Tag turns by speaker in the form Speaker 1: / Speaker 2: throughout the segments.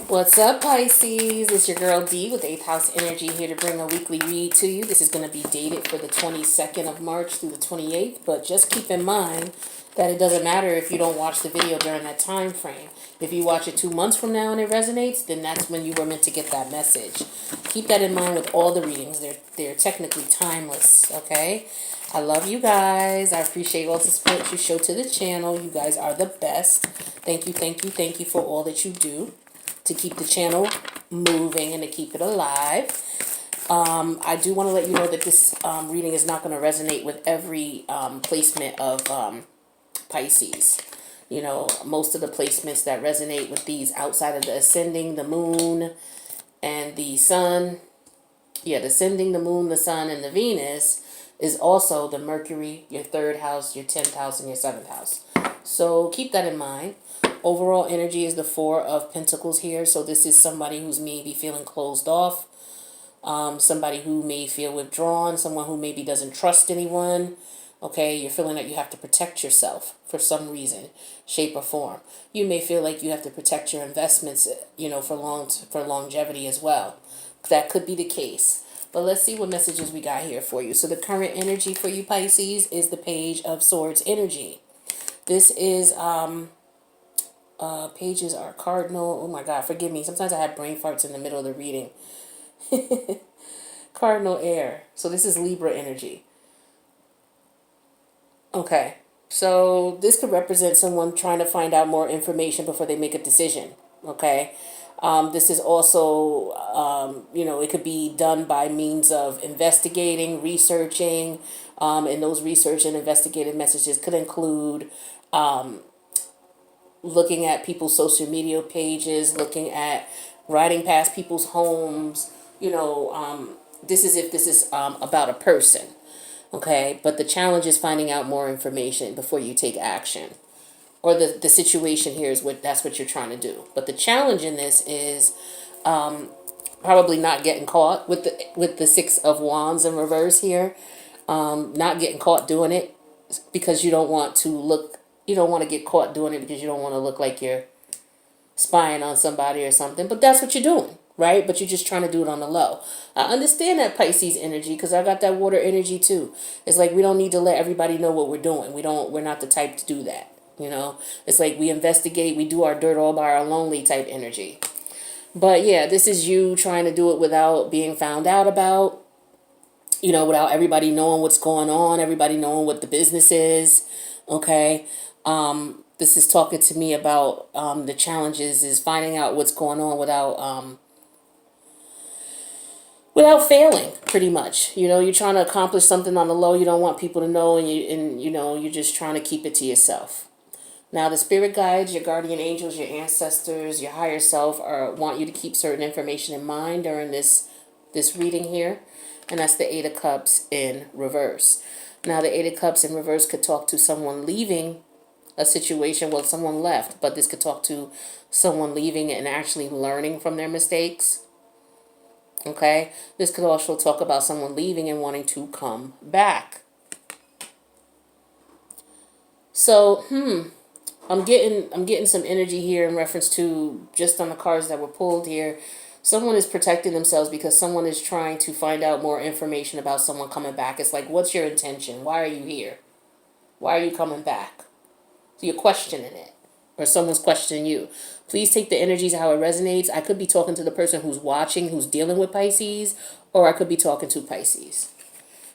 Speaker 1: What's up, Pisces? It's your girl D with 8th House Energy here to bring a weekly read to you. This is going to be dated for the 22nd of March through the 28th, but just keep in mind that it doesn't matter if you don't watch the video during that time frame. If you watch it 2 months from now and it resonates, then that's when you were meant to get that message. Keep that in mind with all the readings. They're technically timeless, okay? I love you guys. I appreciate all the support you show to the channel. You guys are the best. Thank you, thank you, thank you for all that you do to keep the channel moving and to keep it alive. I do want to let you know that this reading is not going to resonate with every placement of Pisces. You know, most of the placements that resonate with these outside of the ascending, the moon, and the sun. Yeah, the ascending, the moon, the sun, and the Venus is also the Mercury, your 3rd house, your 10th house, and your 7th house. So keep that in mind. Overall energy is the 4 of Pentacles here. So this is somebody who's maybe feeling closed off. Somebody who may feel withdrawn. Someone who maybe doesn't trust anyone. Okay, you're feeling that you have to protect yourself for some reason, shape, or form. You may feel like you have to protect your investments, you know, for longevity as well. That could be the case. But let's see what messages we got here for you. So the current energy for you, Pisces, is the Page of Swords energy. This is pages are cardinal. Oh my God, forgive me. Sometimes I have brain farts in the middle of the reading. Cardinal air. So this is Libra energy. Okay. So this could represent someone trying to find out more information before they make a decision. Okay. This is also, you know, it could be done by means of investigating, researching, and those research and investigative messages could include looking at people's social media pages, looking at riding past people's homes. You know, this is about a person, okay? But the challenge is finding out more information before you take action. Or the situation here is that's what you're trying to do. But the challenge in this is probably not getting caught with the 6 of Wands in reverse here. Not getting caught doing it because you don't want to look. You don't want to get caught doing it because you don't want to look like you're spying on somebody or something. But that's what you're doing, right? But you're just trying to do it on the low. I understand that Pisces energy because I got that water energy too. It's like we don't need to let everybody know what we're doing. We're not the type to do that. You know, it's like we investigate, we do our dirt all by our lonely type energy. But yeah, this is you trying to do it without being found out about, you know, without everybody knowing what's going on, everybody knowing what the business is. Okay. This is talking to me about the challenges is finding out what's going on without failing, pretty much. You know, you're trying to accomplish something on the low. You don't want people to know, and you know, you're just trying to keep it to yourself. Now, the spirit guides, your guardian angels, your ancestors, your higher self want you to keep certain information in mind during this reading here, and that's the 8 of Cups in reverse. Now, the 8 of Cups in reverse could talk to someone leaving a situation. Well, someone left, but this could talk to someone leaving and actually learning from their mistakes. Okay, this could also talk about someone leaving and wanting to come back. So, I'm getting some energy here in reference to just on the cards that were pulled here. Someone is protecting themselves because someone is trying to find out more information about someone coming back. It's like, what's your intention? Why are you here? Why are you coming back? So you're questioning it, or someone's questioning you. Please take the energies how it resonates. I could be talking to the person who's watching, who's dealing with Pisces, or I could be talking to Pisces.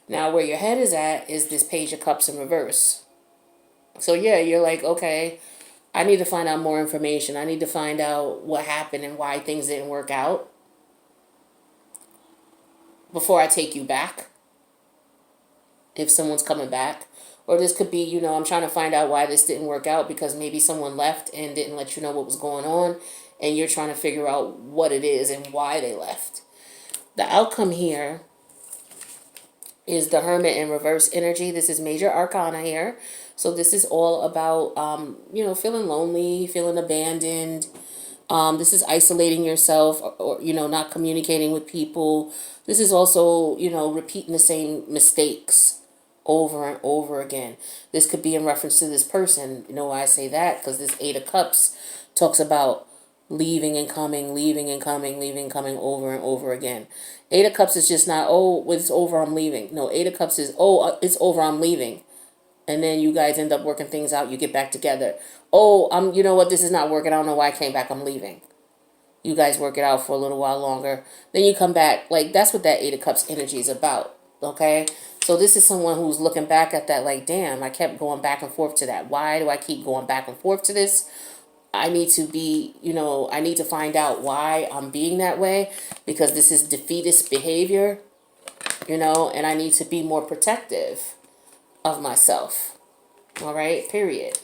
Speaker 1: Now, where your head is at is this Page of Cups in reverse. So yeah, you're like, okay, I need to find out more information. I need to find out what happened and why things didn't work out before I take you back, if someone's coming back. Or this could be, you know, I'm trying to find out why this didn't work out because maybe someone left and didn't let you know what was going on, and you're trying to figure out what it is and why they left. The outcome here is the Hermit in reverse energy. This is major arcana here. So this is all about, you know, feeling lonely, feeling abandoned. This is isolating yourself or, you know, not communicating with people. This is also, you know, repeating the same mistakes over and over again. This could be in reference to this person. You know why I say that? Because this 8 of Cups talks about leaving and coming, leaving and coming, leaving and coming over and over again. Eight of Cups is just not, oh, it's over, I'm leaving. No, Eight of Cups is, oh, it's over, I'm leaving. And then you guys end up working things out. You get back together. Oh, you know what? This is not working. I don't know why I came back. I'm leaving. You guys work it out for a little while longer. Then you come back. Like, that's what that Eight of Cups energy is about. Okay? So this is someone who's looking back at that like, damn, I kept going back and forth to that. Why do I keep going back and forth to this? I need to be, I need to find out why I'm being that way, because this is defeatist behavior, and I need to be more protective of myself. All right, period.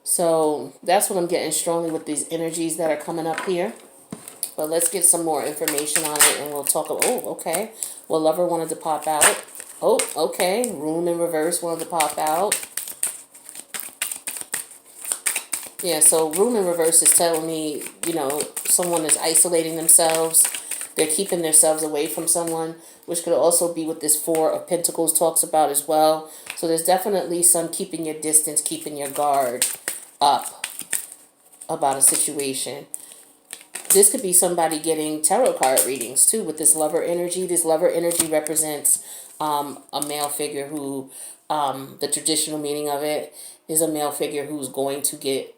Speaker 1: So that's what I'm getting strongly with these energies that are coming up here. But let's get some more information on it and we'll talk. Oh, okay. Well, Lover wanted to pop out. Oh, okay. Room in Reverse wanted to pop out. Yeah, so Room in Reverse is telling me, someone is isolating themselves. They're keeping themselves away from someone, which could also be what this Four of Pentacles talks about as well. So there's definitely some keeping your distance, keeping your guard up about a situation. This could be somebody getting tarot card readings too with this Lover energy. This Lover energy represents a male figure who, the traditional meaning of it is a male figure who's going to get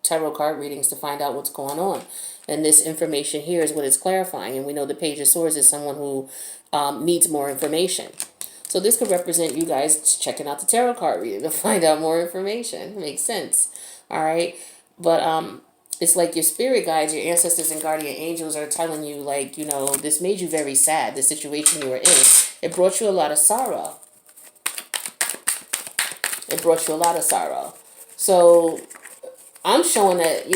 Speaker 1: tarot card readings to find out what's going on. And this information here is what it's clarifying. And we know the Page of Swords is someone who needs more information. So this could represent you guys checking out the tarot card reading to find out more information. Makes sense. All right. But it's like your spirit guides, your ancestors and guardian angels are telling you, like, this made you very sad, the situation you were in. It brought you a lot of sorrow. It brought you a lot of sorrow. So I'm showing that,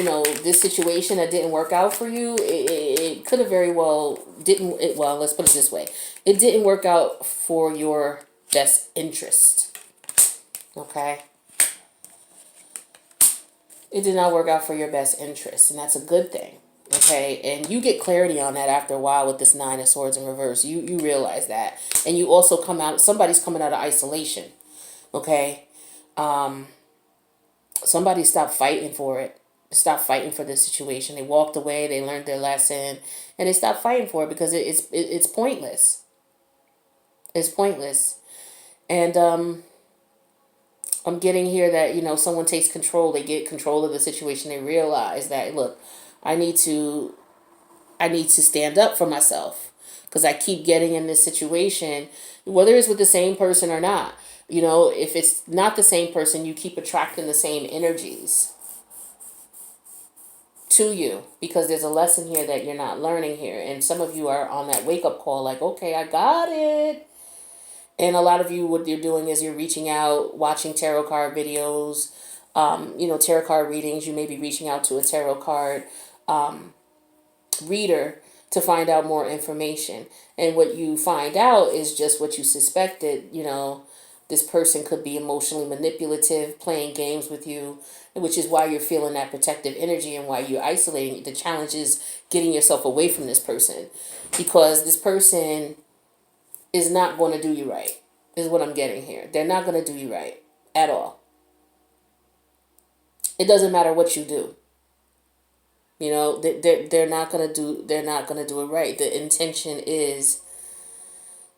Speaker 1: this situation that didn't work out for you, it could have very well well, let's put it this way. It didn't work out for your best interest. Okay? It did not work out for your best interest, and that's a good thing. Okay? And you get clarity on that after a while with this Nine of Swords in reverse. You realize that. And you also somebody's coming out of isolation. Okay? Somebody stopped fighting for it. Stopped fighting for this situation. They walked away. They learned their lesson, and they stopped fighting for it because it's pointless. It's pointless. And I'm getting here that someone takes control. They get control of the situation. They realize that, look, I need to stand up for myself because I keep getting in this situation, whether it's with the same person or not. If it's not the same person, you keep attracting the same energies to you because there's a lesson here that you're not learning here. And some of you are on that wake-up call like, okay, I got it. And a lot of you, what you're doing is you're reaching out, watching tarot card videos, tarot card readings. You may be reaching out to a tarot card reader to find out more information. And what you find out is just what you suspected. This person could be emotionally manipulative, playing games with you, which is why you're feeling that protective energy and why you're isolating. The challenge is getting yourself away from this person because this person is not going to do you right, is what I'm getting here. They're not going to do you right at all. It doesn't matter what you do. They're not going to do it right. The intention is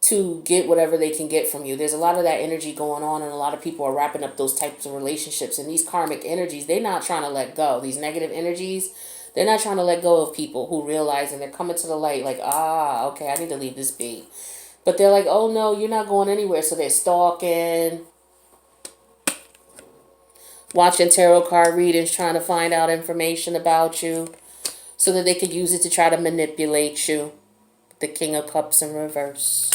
Speaker 1: to get whatever they can get from you. There's a lot of that energy going on, and a lot of people are wrapping up those types of relationships. And these karmic energies, they're not trying to let go. These negative energies, they're not trying to let go of people who realize, and they're coming to the light like, okay, I need to leave this be. But they're like, oh no, you're not going anywhere. So they're stalking, watching tarot card readings, trying to find out information about you so that they could use it to try to manipulate you. The King of Cups in reverse.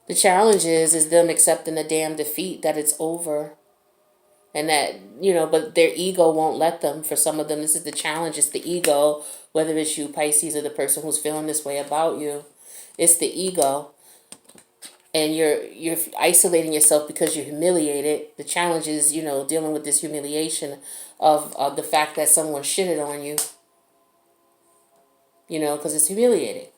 Speaker 1: The challenge is them accepting the damn defeat, that it's over. And that, but their ego won't let them. For some of them, this is the challenge. It's the ego, whether it's you, Pisces, or the person who's feeling this way about you. It's the ego. And you're isolating yourself because you're humiliated. The challenge is, dealing with this humiliation of the fact that someone shitted on you. Because it's humiliating.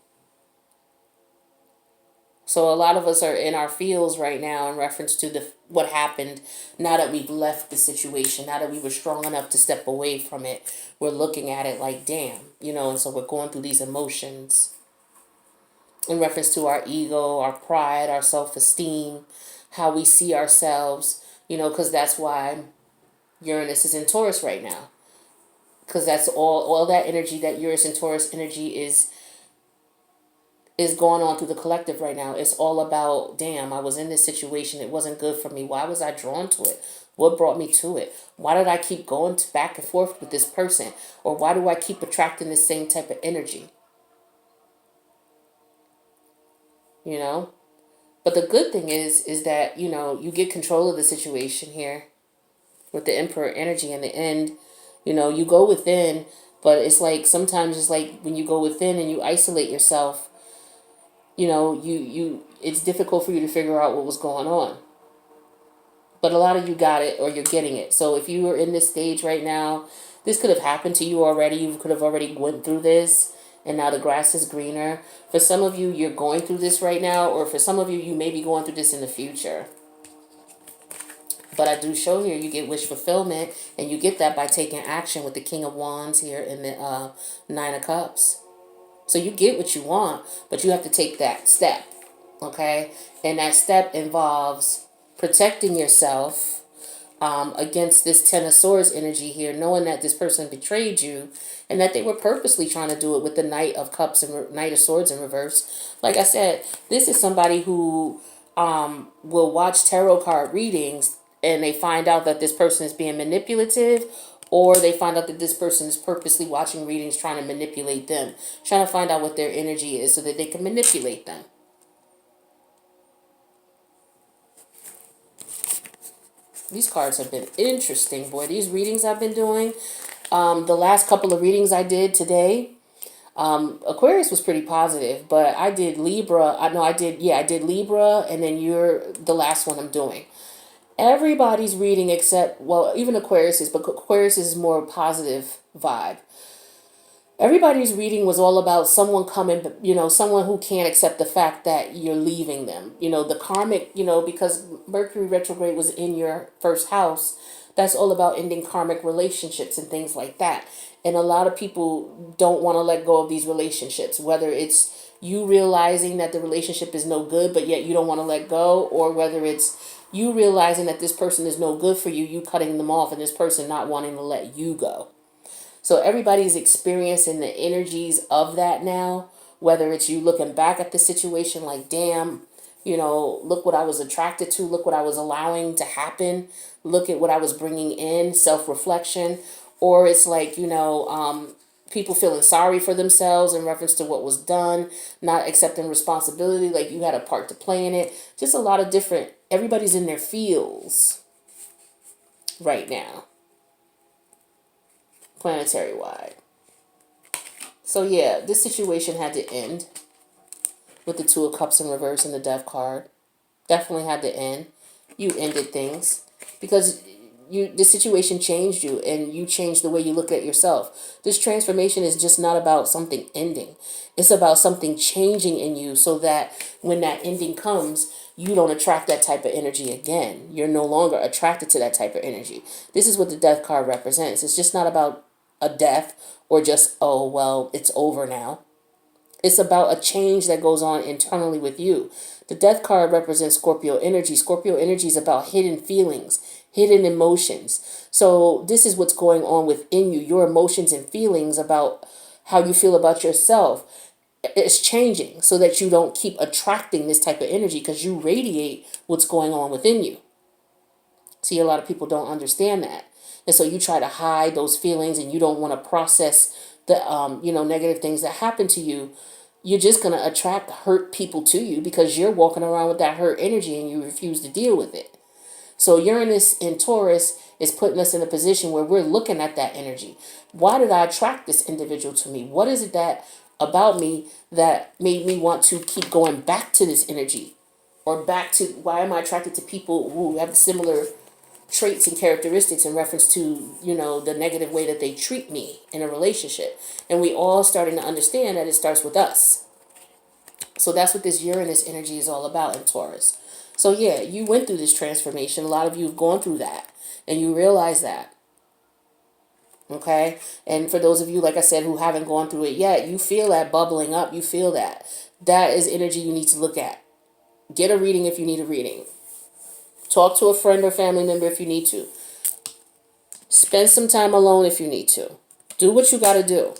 Speaker 1: So a lot of us are in our feels right now in reference to the what happened. Now that we've left the situation, now that we were strong enough to step away from it, we're looking at it like, damn, and so we're going through these emotions in reference to our ego, our pride, our self-esteem, how we see ourselves, because that's why Uranus is in Taurus right now. Because that's all that energy, that Uranus and Taurus energy is going on through the collective right now. It's all about, damn, I was in this situation. It wasn't good for me. Why was I drawn to it? What brought me to it? Why did I keep going back and forth with this person? Or why do I keep attracting the same type of energy? But the good thing is that, you get control of the situation here with the Emperor energy in the end. You go within, but it's like sometimes it's like when you go within and you isolate yourself, you it's difficult for you to figure out what was going on. But a lot of you got it, or you're getting it. So if you are in this stage right now, this could have happened to you already. You could have already went through this, and now the grass is greener. For some of you, you're going through this right now, or for some of you, you may be going through this in the future. But I do show here you get wish fulfillment, and you get that by taking action with the King of Wands here in the Nine of Cups. So you get what you want, but you have to take that step, okay? And that step involves protecting yourself against this Ten of Swords energy here, knowing that this person betrayed you and that they were purposely trying to do it with the Knight of Cups and Knight of Swords in reverse. Like I said, this is somebody who will watch tarot card readings and they find out that this person is being manipulative, or they find out that this person is purposely watching readings trying to manipulate them, trying to find out what their energy is so that they can manipulate them. These cards have been interesting, boy. These readings I've been doing, the last couple of readings I did today, Aquarius was pretty positive, but I did Libra. I did Libra, and then you're the last one I'm doing. Everybody's reading except, well, even Aquarius is, but Aquarius is more positive vibe. Everybody's reading was all about someone coming, someone who can't accept the fact that you're leaving them. The karmic, because Mercury retrograde was in your first house, that's all about ending karmic relationships and things like that. And a lot of people don't want to let go of these relationships, whether it's you realizing that the relationship is no good, but yet you don't want to let go, or whether it's you realizing that this person is no good for you, you cutting them off, and this person not wanting to let you go. So everybody's experiencing the energies of that now, whether it's you looking back at the situation like, damn, look what I was attracted to, look what I was allowing to happen, look at what I was bringing in, self-reflection, or it's like, people feeling sorry for themselves in reference to what was done, not accepting responsibility, like you had a part to play in it. Just a lot of different, everybody's in their feels right now, planetary wide. So yeah, this situation had to end with the Two of Cups in reverse and the Death card. Definitely had to end. You ended things because the situation changed you, and you changed the way you look at yourself. This transformation is just not about something ending. It's about something changing in you so that when that ending comes, you don't attract that type of energy again. You're no longer attracted to that type of energy. This is what the Death card represents. It's just not about a death or just, oh, well, it's over now. It's about a change that goes on internally with you. The Death card represents Scorpio energy. Scorpio energy is about hidden feelings, hidden emotions. So this is what's going on within you. Your emotions and feelings about how you feel about yourself. It's changing so that you don't keep attracting this type of energy because you radiate what's going on within you. See, a lot of people don't understand that. And so you try to hide those feelings and you don't want to process the, negative things that happen to you. You're just going to attract hurt people to you because you're walking around with that hurt energy and you refuse to deal with it. So Uranus in Taurus is putting us in a position where we're looking at that energy. Why did I attract this individual to me? What is it that about me that made me want to keep going back to this energy? Or back to, why am I attracted to people who have similar traits and characteristics in reference to, the negative way that they treat me in a relationship? And we all starting to understand that it starts with us. So that's what this Uranus energy is all about in Taurus. So yeah, you went through this transformation. A lot of you have gone through that, and you realize that. Okay? And for those of you, like I said, who haven't gone through it yet, you feel that bubbling up. You feel that. That is energy you need to look at. Get a reading if you need a reading. Talk to a friend or family member if you need to. Spend some time alone if you need to. Do what you got to do.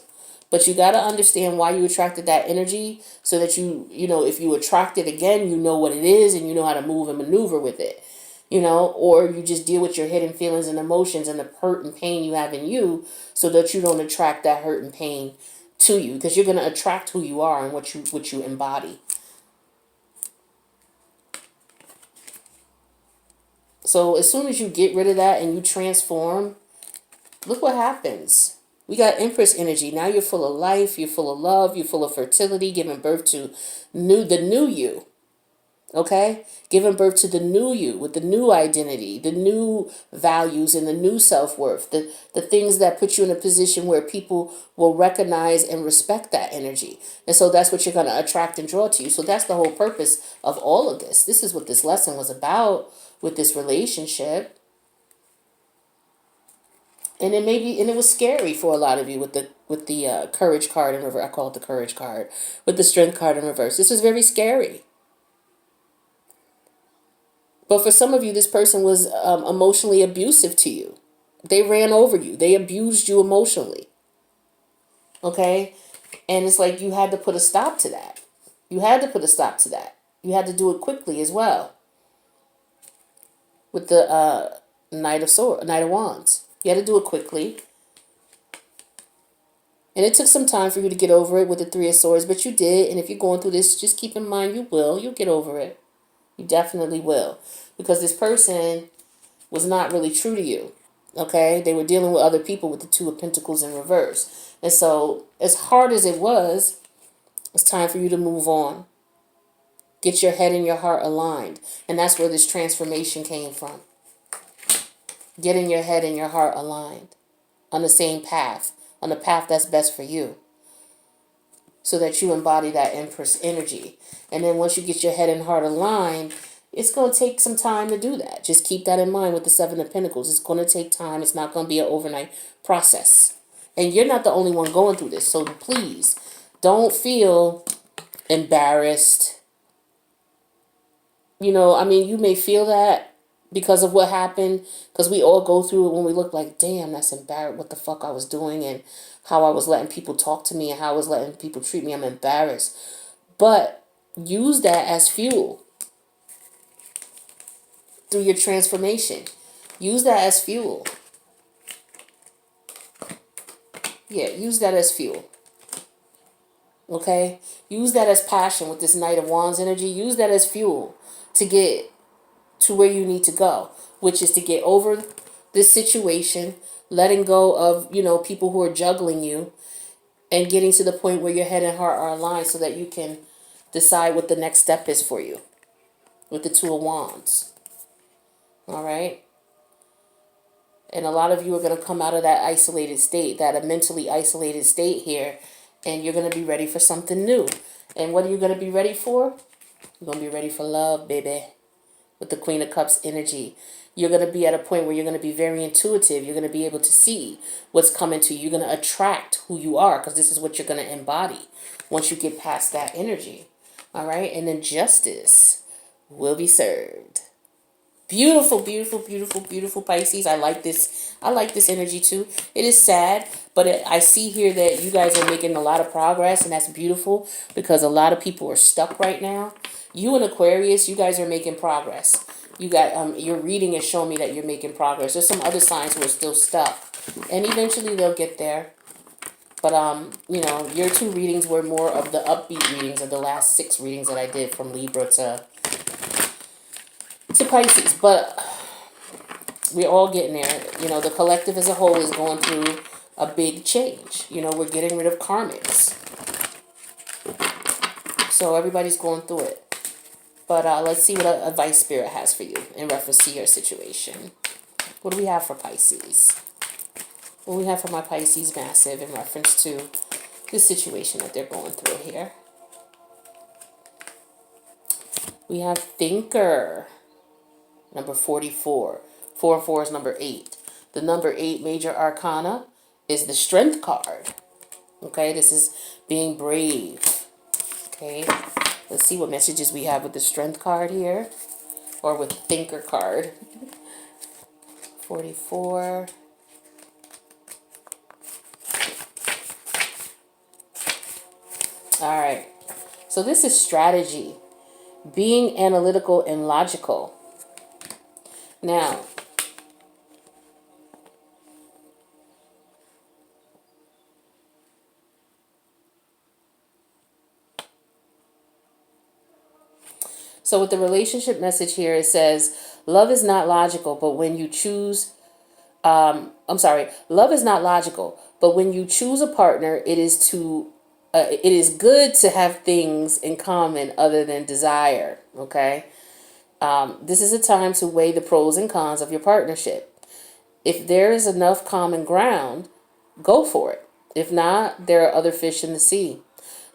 Speaker 1: But you got to understand why you attracted that energy so that you know, if you attract it again, you know what it is and you know how to move and maneuver with it. You know, or you just deal with your hidden feelings and emotions and the hurt and pain you have in you so that you don't attract that hurt and pain to you, because you're going to attract who you are and what you embody. So as soon as you get rid of that and you transform, look what happens. We got Empress energy. Now you're full of life, you're full of love, you're full of fertility, giving birth to the new you. Okay? Giving birth to the new you with the new identity, the new values and the new self-worth, the things that put you in a position where people will recognize and respect that energy. And so that's what you're going to attract and draw to you. So that's the whole purpose of all of this. This is what this lesson was about with this relationship. And it was scary for a lot of you with the courage card in reverse. I call it the courage card, with the strength card in reverse. This was very scary. But for some of you, this person was emotionally abusive to you. They ran over you. They abused you emotionally. Okay? And it's like you had to put a stop to that. You had to put a stop to that. You had to do it quickly as well. With the Knight of Wands. You had to do it quickly. And it took some time for you to get over it with the Three of Swords, but you did. And if you're going through this, just keep in mind you will. You'll get over it. You definitely will. Because this person was not really true to you. Okay? They were dealing with other people with the Two of Pentacles in reverse. And so, as hard as it was, it's time for you to move on. Get your head and your heart aligned. And that's where this transformation came from. Getting your head and your heart aligned. On the same path. On the path that's best for you. So that you embody that Empress energy. And then once you get your head and heart aligned, it's going to take some time to do that. Just keep that in mind with the Seven of Pentacles. It's going to take time. It's not going to be an overnight process. And you're not the only one going through this. So please, don't feel embarrassed. You know, I mean, you may feel that because of what happened. Because we all go through it when we look like, damn, that's embarrassing. What the fuck I was doing and how I was letting people talk to me and how I was letting people treat me. I'm embarrassed. But use that as fuel. Through your transformation. Use that as fuel. Yeah, use that as fuel. Okay? Use that as passion with this Knight of Wands energy. Use that as fuel to get to where you need to go, which is to get over this situation, letting go of, you know, people who are juggling you, and getting to the point where your head and heart are aligned so that you can decide what the next step is for you with the Two of Wands. All right? And a lot of you are going to come out of that isolated state, that a mentally isolated state here, and you're going to be ready for something new. And what are you going to be ready for? You're going to be ready for love, baby, with the Queen of Cups energy. You're going to be at a point where you're going to be very intuitive. You're going to be able to see what's coming to you. You're going to attract who you are, because this is what you're going to embody once you get past that energy. All right? And then justice will be served. Beautiful, beautiful, beautiful, beautiful Pisces. I like this. I like this energy too. It is sad, but I see here that you guys are making a lot of progress, and that's beautiful because a lot of people are stuck right now. You and Aquarius, you guys are making progress. You got your reading is showing me that you're making progress. There's some other signs who are still stuck, and eventually they'll get there. But you know, your two readings were more of the upbeat readings of the last 6 readings that I did from Libra to Pisces, but we're all getting there. You know, the collective as a whole is going through a big change. You know, we're getting rid of karmics. So everybody's going through it. But let's see what advice Spirit has for you in reference to your situation. What do we have for Pisces? What do we have for my Pisces massive in reference to the situation that they're going through here? We have thinker, number 44. 4 is number 8. The number 8 major arcana is the strength card. Okay, this is being brave. Okay, let's see what messages we have with the strength card here, or with thinker card. 44. All right, so this is strategy, being analytical and logical. Now, so with the relationship message here, it says, love is not logical, but when you choose, love is not logical, but when you choose a partner, it is good to have things in common other than desire. Okay. This is a time to weigh the pros and cons of your partnership. If there is enough common ground, go for it. If not, there are other fish in the sea.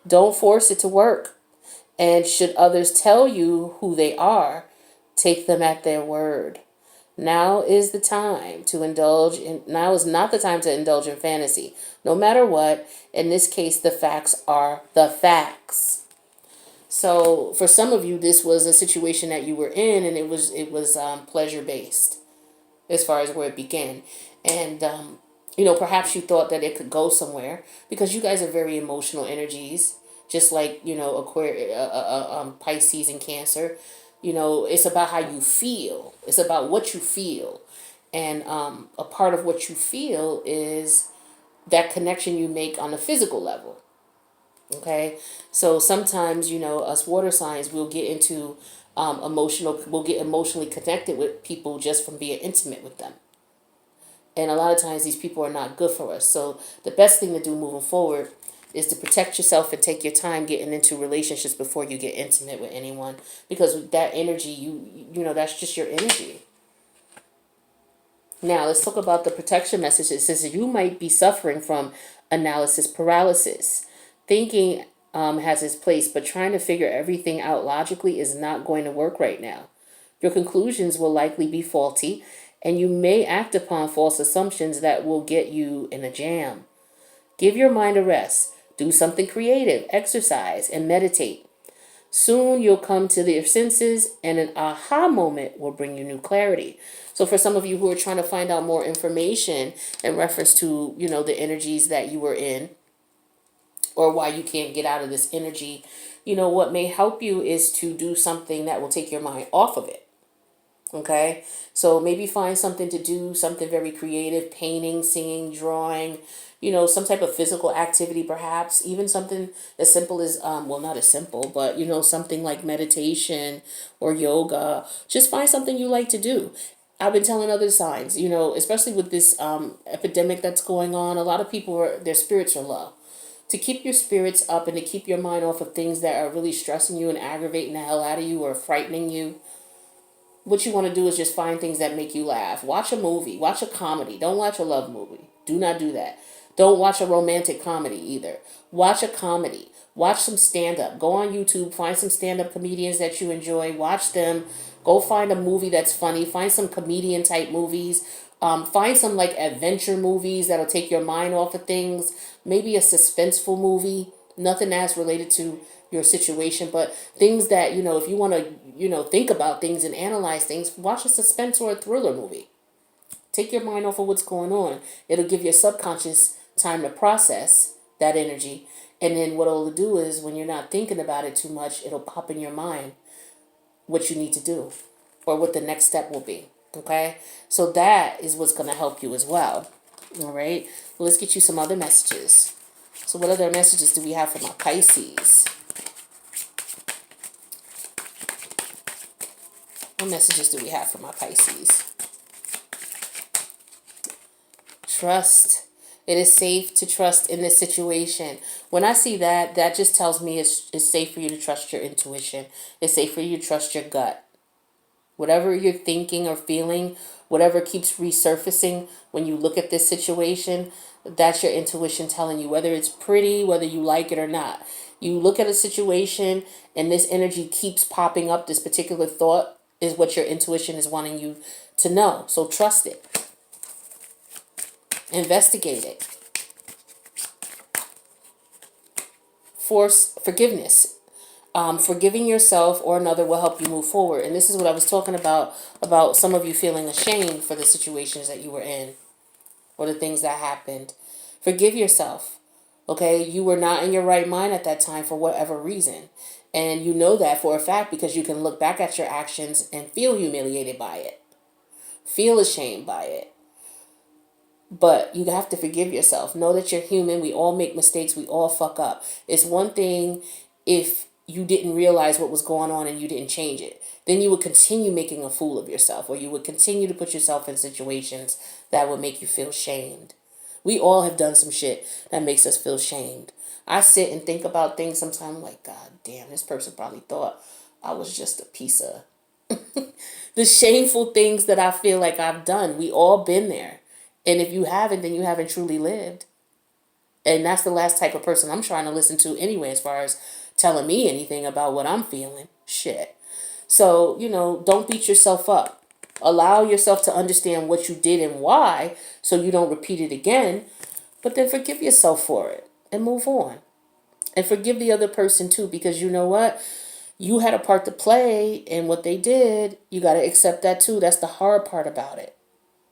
Speaker 1: Don't force it to work. And should others tell you who they are, take them at their word. Now is the time to indulge in, now is not the time to indulge in fantasy. No matter what, in this case, the facts are the facts. So for some of you, this was a situation that you were in, and it was pleasure based as far as where it began. And perhaps you thought that it could go somewhere because you guys are very emotional energies, just like Pisces and Cancer. It's about how you feel. It's about what you feel, and a part of what you feel is that connection you make on a physical level. Okay, so sometimes us water signs will get into we'll get emotionally connected with people just from being intimate with them. And a lot of times these people are not good for us. So the best thing to do moving forward is to protect yourself and take your time getting into relationships before you get intimate with anyone. Because that energy, that's just your energy. Now, let's talk about the protection message. It says you might be suffering from analysis paralysis. Thinking has its place, but trying to figure everything out logically is not going to work right now. Your conclusions will likely be faulty, and you may act upon false assumptions that will get you in a jam. Give your mind a rest. Do something creative, exercise, and meditate. Soon you'll come to your senses, and an aha moment will bring you new clarity. So for some of you who are trying to find out more information in reference to, the energies that you were in, or why you can't get out of this energy, what may help you is to do something that will take your mind off of it. Okay, so maybe find something to do, something very creative, painting, singing, drawing, some type of physical activity, perhaps even something as simple as, not as simple, but, something like meditation or yoga. Just find something you like to do. I've been telling other signs, especially with this epidemic that's going on, a lot of people, their spirits are low. To keep your spirits up and to keep your mind off of things that are really stressing you and aggravating the hell out of you or frightening you, what you want to do is just find things that make you laugh. Watch a movie. Watch a comedy. Don't watch a love movie. Do not do that. Don't watch a romantic comedy either. Watch a comedy. Watch some stand-up. Go on YouTube. Find some stand-up comedians that you enjoy. Watch them. Go find a movie that's funny. Find some comedian-type movies. Find some adventure movies that'll take your mind off of things. Maybe a suspenseful movie. Nothing that's related to your situation, but things that, if you want to, think about things and analyze things, watch a suspense or a thriller movie. Take your mind off of what's going on. It'll give your subconscious time to process that energy. And then what it'll do is when you're not thinking about it too much, it'll pop in your mind what you need to do or what the next step will be. Okay? So that is what's going to help you as well. All right? Well, let's get you some other messages. So what other messages do we have from our Pisces? What messages do we have from our Pisces? Trust. It is safe to trust in this situation. When I see that, that just tells me it's safe for you to trust your intuition. It's safe for you to trust your gut. Whatever you're thinking or feeling, whatever keeps resurfacing when you look at this situation, that's your intuition telling you, whether it's pretty, whether you like it or not. You look at a situation and this energy keeps popping up, this particular thought is what your intuition is wanting you to know. So trust it. Investigate it. Force forgiveness. Forgiving yourself or another will help you move forward. And this is what I was talking about some of you feeling ashamed for the situations that you were in or the things that happened. Forgive yourself. Okay, you were not in your right mind at that time for whatever reason. And you know that for a fact because you can look back at your actions and feel humiliated by it, feel ashamed by it. But you have to forgive yourself. Know that you're human. We all make mistakes. We all fuck up. It's one thing if you didn't realize what was going on and you didn't change it. Then you would continue making a fool of yourself, or you would continue to put yourself in situations that would make you feel shamed. We all have done some shit that makes us feel shamed. I sit and think about things sometimes like, God damn, this person probably thought I was just a piece of the shameful things that I feel like I've done. We all been there. And if you haven't, then you haven't truly lived. And that's the last type of person I'm trying to listen to anyway, as far as telling me anything about what I'm feeling. Shit. So, don't beat yourself up. Allow yourself to understand what you did and why so you don't repeat it again. But then forgive yourself for it and move on. And forgive the other person too, because you know what? You had a part to play in what they did. You got to accept that too. That's the hard part about it.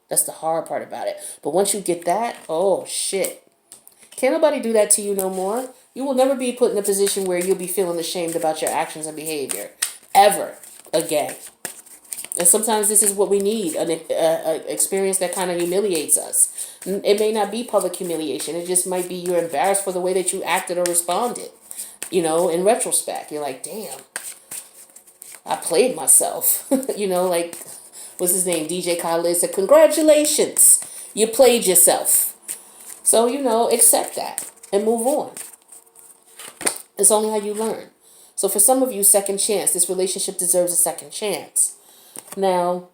Speaker 1: That's the hard part about it. But once you get that, oh shit. Can't nobody do that to you no more. You will never be put in a position where you'll be feeling ashamed about your actions and behavior. Ever again. And sometimes this is what we need, an experience that kind of humiliates us. It may not be public humiliation. It just might be you're embarrassed for the way that you acted or responded. In retrospect, you're like, damn, I played myself. Like, what's his name? DJ Khaled said, congratulations, you played yourself. So, accept that and move on. It's only how you learn. So for some of you, second chance. This relationship deserves a second chance. Now,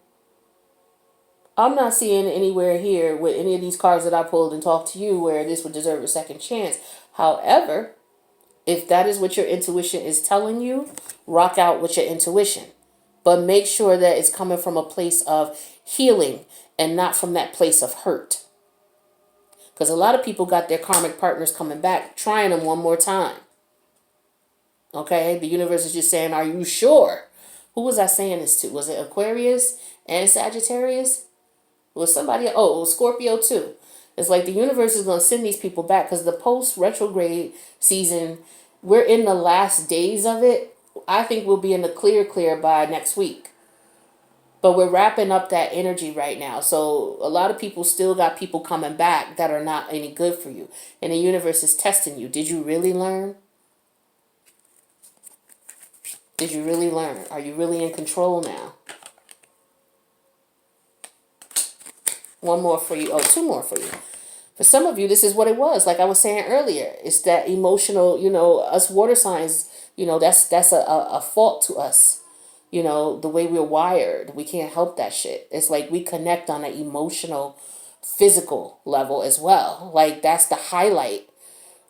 Speaker 1: I'm not seeing anywhere here with any of these cards that I pulled and talked to you where this would deserve a second chance. However, if that is what your intuition is telling you, rock out with your intuition. But make sure that it's coming from a place of healing and not from that place of hurt. Because a lot of people got their karmic partners coming back, trying them one more time. Okay? The universe is just saying, are you sure? Who was I saying this to? Was it Aquarius and Sagittarius? Was somebody? Oh, it was Scorpio too. It's like the universe is going to send these people back because the post-retrograde season, we're in the last days of it. I think we'll be in the clear by next week. But we're wrapping up that energy right now. So a lot of people still got people coming back that are not any good for you. And the universe is testing you. Did you really learn? Did you really learn? Are you really in control now? One more for you. Oh, two more for you. For some of you, this is what it was. Like I was saying earlier, it's that emotional, us water signs, that's a fault to us. The way we're wired, we can't help that shit. It's like we connect on an emotional, physical level as well. Like that's the highlight,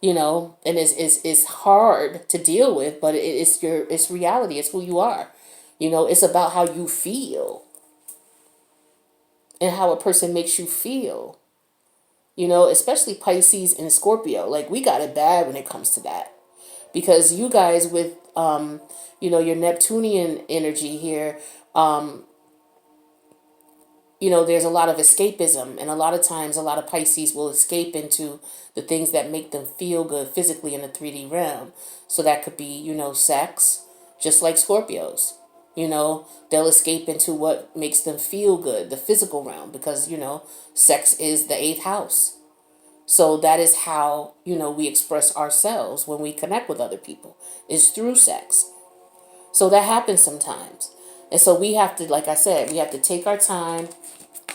Speaker 1: and it's hard to deal with, but it's reality. It's who you are. It's about how you feel and how a person makes you feel. Especially Pisces and Scorpio. Like we got it bad when it comes to that. Because you guys with, your Neptunian energy here, there's a lot of escapism. And a lot of times, a lot of Pisces will escape into the things that make them feel good physically in the 3D realm. So that could be, sex, just like Scorpios. They'll escape into what makes them feel good, the physical realm, because, sex is the 8th house. So that is how, we express ourselves when we connect with other people, is through sex. So that happens sometimes. And so we have to, like I said, we have to take our time,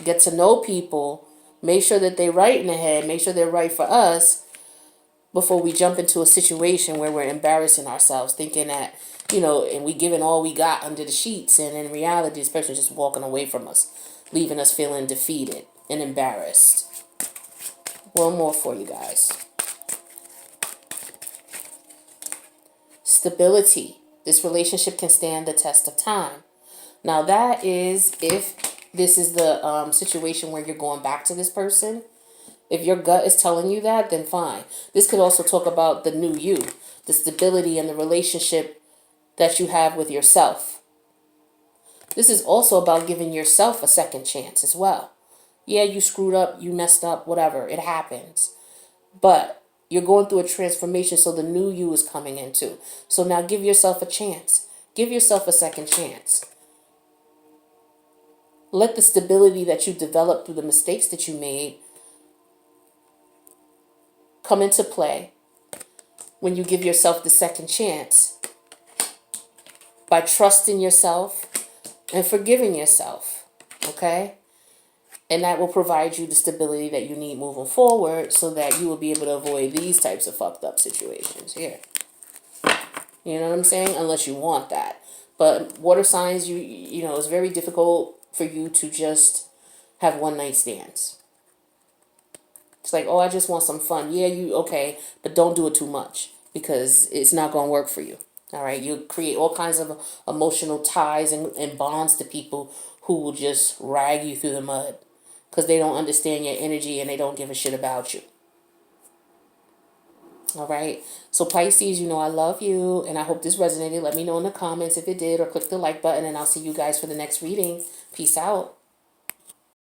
Speaker 1: get to know people, make sure that they're right in the head, make sure they're right for us, before we jump into a situation where we're embarrassing ourselves, thinking that, and we giving all we got under the sheets, and in reality, this person is just walking away from us, leaving us feeling defeated and embarrassed. One more for you guys. Stability. This relationship can stand the test of time. Now that is if this is the situation where you're going back to this person. If your gut is telling you that, then fine. This could also talk about the new you, the stability and the relationship that you have with yourself. This is also about giving yourself a second chance as well. Yeah, you screwed up, you messed up, whatever, it happens. But you're going through a transformation, so the new you is coming into. So now give yourself a chance. Give yourself a second chance. Let the stability that you developed through the mistakes that you made come into play when you give yourself the second chance by trusting yourself and forgiving yourself, okay? And that will provide you the stability that you need moving forward so that you will be able to avoid these types of fucked up situations here. You know what I'm saying? Unless you want that. But water signs, it's very difficult for you to just have one night stands. It's like, oh, I just want some fun. Yeah, okay, but don't do it too much because it's not going to work for you. All right, you create all kinds of emotional ties and bonds to people who will just rag you through the mud because they don't understand your energy and they don't give a shit about you. All right, so Pisces, I love you and I hope this resonated. Let me know in the comments if it did, or click the like button, and I'll see you guys for the next reading. Peace out.